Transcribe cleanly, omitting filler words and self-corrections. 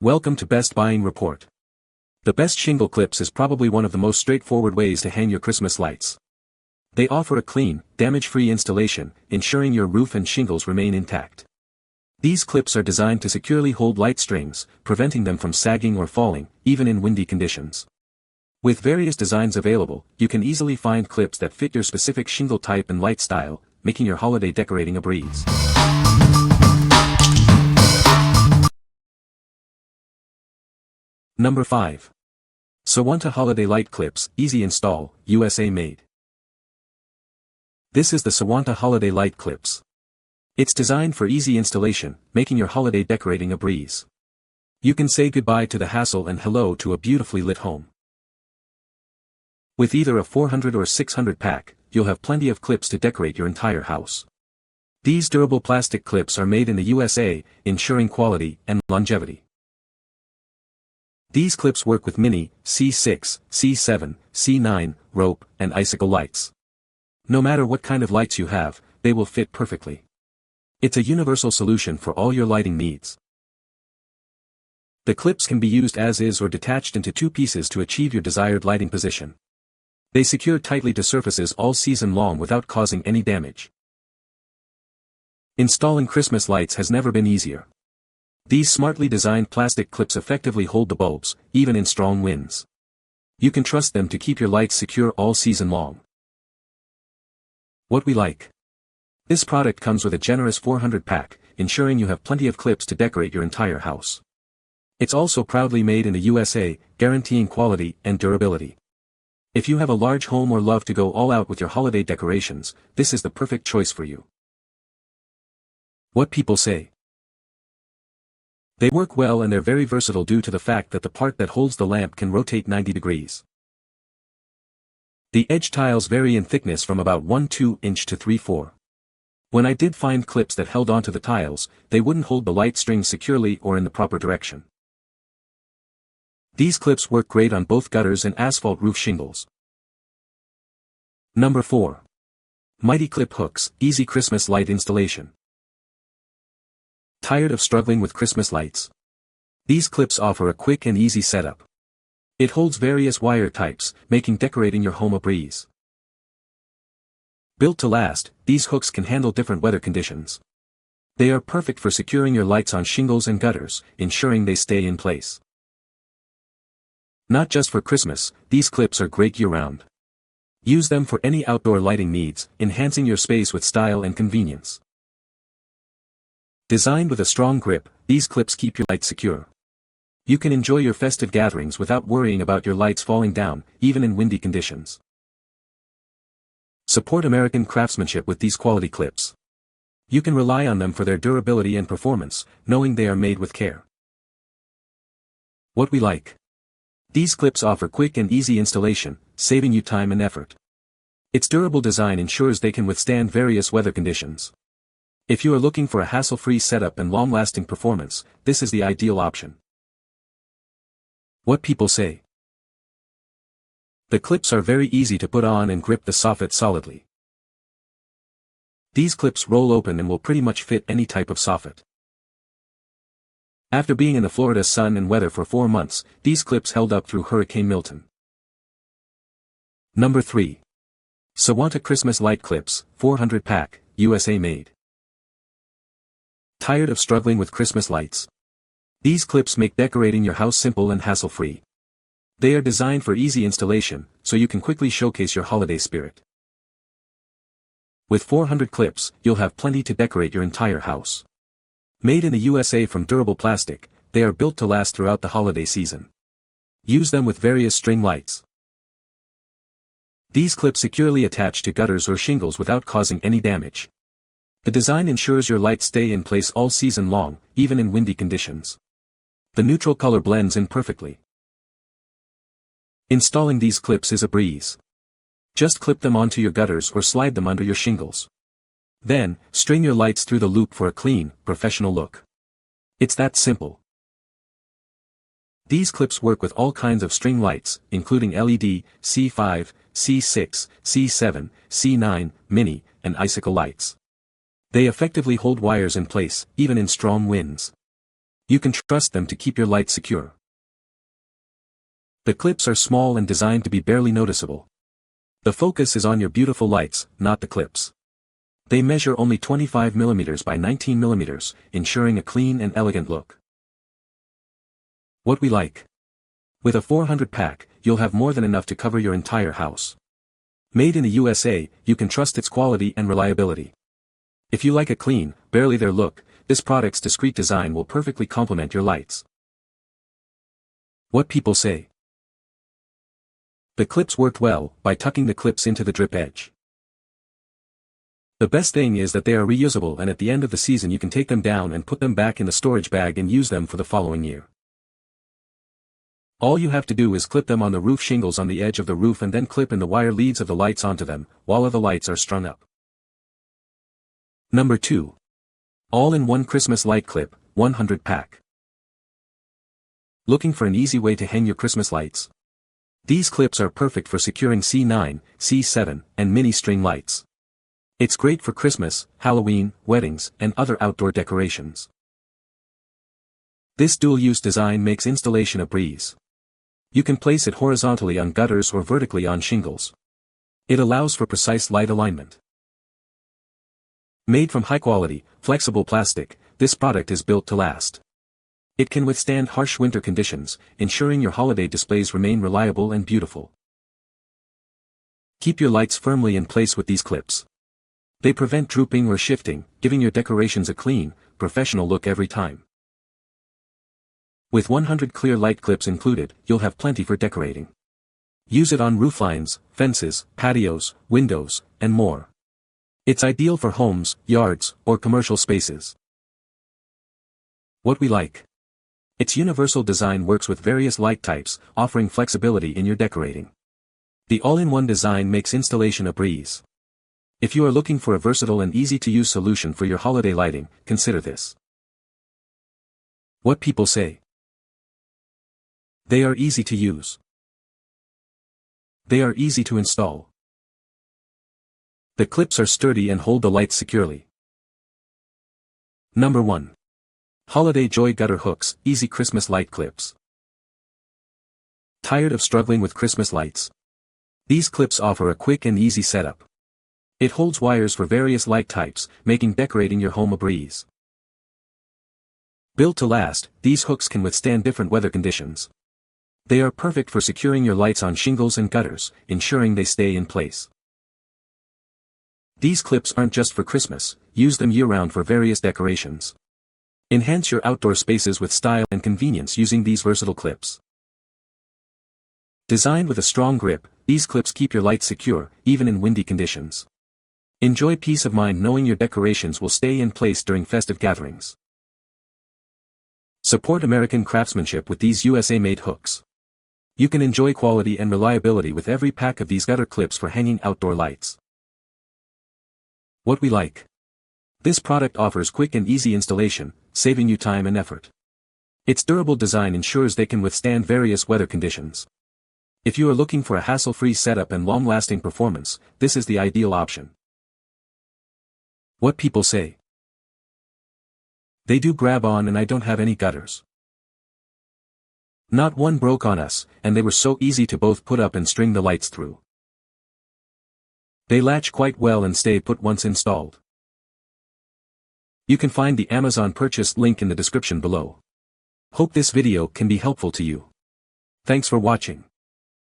Welcome to Best Buying Report. The best shingle clips is probably one of the most straightforward ways to hang your Christmas lights. They offer a clean, damage-free installation, ensuring your roof and shingles remain intact. These clips are designed to securely hold light strings, preventing them from sagging or falling, even in windy conditions. With various designs available, you can easily find clips that fit your specific shingle type and light style, making your holiday decorating a breeze. Number 5. Sewanta Holiday Light Clips, Easy Install, USA made. This is the Sewanta Holiday Light Clips. It's designed for easy installation, making your holiday decorating a breeze. You can say goodbye to the hassle and hello to a beautifully lit home. With either a 400 or 600 pack, you'll have plenty of clips to decorate your entire house. These durable plastic clips are made in the USA, ensuring quality and longevity. These clips work with mini, C6, C7, C9, rope, and icicle lights. No matter what kind of lights you have, they will fit perfectly. It's a universal solution for all your lighting needs. The clips can be used as is or detached into two pieces to achieve your desired lighting position. They secure tightly to surfaces all season long without causing any damage. Installing Christmas lights has never been easier. These smartly designed plastic clips effectively hold the bulbs, even in strong winds. You can trust them to keep your lights secure all season long. What we like. This product comes with a generous 400 pack, ensuring you have plenty of clips to decorate your entire house. It's also proudly made in the USA, guaranteeing quality and durability. If you have a large home or love to go all out with your holiday decorations, this is the perfect choice for you. What people say. They work well and they're very versatile due to the fact that the part that holds the lamp can rotate 90 degrees. The edge tiles vary in thickness from about 1/2 inch to 3/4. When I did find clips that held onto the tiles, they wouldn't hold the light strings securely or in the proper direction. These clips work great on both gutters and asphalt roof shingles. Number 4. Mighty Clip Hooks, Easy Christmas Light Installation. Tired of struggling with Christmas lights? These clips offer a quick and easy setup. It holds various wire types, making decorating your home a breeze. Built to last, these hooks can handle different weather conditions. They are perfect for securing your lights on shingles and gutters, ensuring they stay in place. Not just for Christmas, these clips are great year-round. Use them for any outdoor lighting needs, enhancing your space with style and convenience. Designed with a strong grip, these clips keep your lights secure. You can enjoy your festive gatherings without worrying about your lights falling down, even in windy conditions. Support American craftsmanship with these quality clips. You can rely on them for their durability and performance, knowing they are made with care. What we like. These clips offer quick and easy installation, saving you time and effort. Its durable design ensures they can withstand various weather conditions. If you are looking for a hassle-free setup and long-lasting performance, this is the ideal option. What people say. The clips are very easy to put on and grip the soffit solidly. These clips roll open and will pretty much fit any type of soffit. After being in the Florida sun and weather for 4 months, these clips held up through Hurricane Milton. Number 3. Sewanta Christmas Light Clips, 400 pack, USA made. Tired of struggling with Christmas lights? These clips make decorating your house simple and hassle-free. They are designed for easy installation, so you can quickly showcase your holiday spirit. With 400 clips, you'll have plenty to decorate your entire house. Made in the USA from durable plastic, they are built to last throughout the holiday season. Use them with various string lights. These clips securely attach to gutters or shingles without causing any damage. The design ensures your lights stay in place all season long, even in windy conditions. The neutral color blends in perfectly. Installing these clips is a breeze. Just clip them onto your gutters or slide them under your shingles. Then, string your lights through the loop for a clean, professional look. It's that simple. These clips work with all kinds of string lights, including LED, C5, C6, C7, C9, mini, and icicle lights. They effectively hold wires in place, even in strong winds. You can trust them to keep your lights secure. The clips are small and designed to be barely noticeable. The focus is on your beautiful lights, not the clips. They measure only 25 mm by 19 mm, ensuring a clean and elegant look. What we like. With a 400 pack, you'll have more than enough to cover your entire house. Made in the USA, you can trust its quality and reliability. If you like a clean, barely there look, this product's discreet design will perfectly complement your lights. What people say. The clips worked well by tucking the clips into the drip edge. The best thing is that they are reusable, and at the end of the season you can take them down and put them back in the storage bag and use them for the following year. All you have to do is clip them on the roof shingles on the edge of the roof and then clip in the wire leads of the lights onto them, while the lights are strung up. Number 2. All-in-one Christmas Light Clip, 100 pack. Looking for an easy way to hang your Christmas lights? These clips are perfect for securing C9, C7, and mini string lights. It's great for Christmas, Halloween, weddings, and other outdoor decorations. This dual-use design makes installation a breeze. You can place it horizontally on gutters or vertically on shingles. It allows for precise light alignment. Made from high-quality, flexible plastic, this product is built to last. It can withstand harsh winter conditions, ensuring your holiday displays remain reliable and beautiful. Keep your lights firmly in place with these clips. They prevent drooping or shifting, giving your decorations a clean, professional look every time. With 100 clear light clips included, you'll have plenty for decorating. Use it on rooflines, fences, patios, windows, and more. It's ideal for homes, yards, or commercial spaces. What we like. Its universal design works with various light types, offering flexibility in your decorating. The all-in-one design makes installation a breeze. If you are looking for a versatile and easy-to-use solution for your holiday lighting, consider this. What people say. They are easy to use. They are easy to install. The clips are sturdy and hold the lights securely. Number 1. Holiday Joy Gutter Hooks, Easy Christmas Light Clips. Tired of struggling with Christmas lights? These clips offer a quick and easy setup. It holds wires for various light types, making decorating your home a breeze. Built to last, these hooks can withstand different weather conditions. They are perfect for securing your lights on shingles and gutters, ensuring they stay in place. These clips aren't just for Christmas, use them year-round for various decorations. Enhance your outdoor spaces with style and convenience using these versatile clips. Designed with a strong grip, these clips keep your lights secure, even in windy conditions. Enjoy peace of mind knowing your decorations will stay in place during festive gatherings. Support American craftsmanship with these USA-made hooks. You can enjoy quality and reliability with every pack of these gutter clips for hanging outdoor lights. What we like. This product offers quick and easy installation, saving you time and effort. Its durable design ensures they can withstand various weather conditions. If you are looking for a hassle-free setup and long-lasting performance, this is the ideal option. What people say. They do grab on and I don't have any gutters. Not one broke on us, and they were so easy to both put up and string the lights through. They latch quite well and stay put once installed. You can find the Amazon purchase link in the description below. Hope this video can be helpful to you. Thanks for watching.